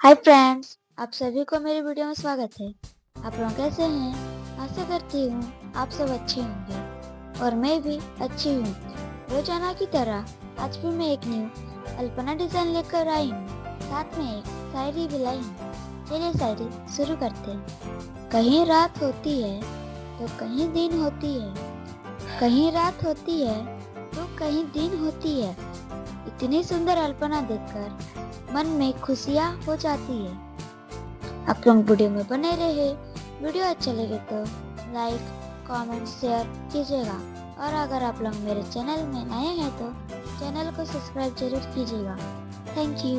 Hi friends, आप सभी को मेरे वीडियो में स्वागत है। आप लोग कैसे हैं? आशा करती हूँ आप सब अच्छे होंगे और मैं भी अच्छी हूँ। रोजाना की तरह आज भी मैं एक न्यू अल्पना डिजाइन लेकर आई हूँ, साथ में एक शायरी भी लाई हूँ। चलिए शायरी शुरू करते हैं। कहीं रात होती है तो कहीं दिन होती है, कहीं रात होती है तो कहीं दिन होती है। इतनी सुंदर अल्पना देखकर मन में खुशियाँ हो जाती है। आप लोग वीडियो में बने रहे। वीडियो अच्छा लगे तो लाइक, कमेंट, शेयर कीजिएगा और अगर आप लोग मेरे चैनल में नए हैं तो चैनल को सब्सक्राइब जरूर कीजिएगा। Thank you.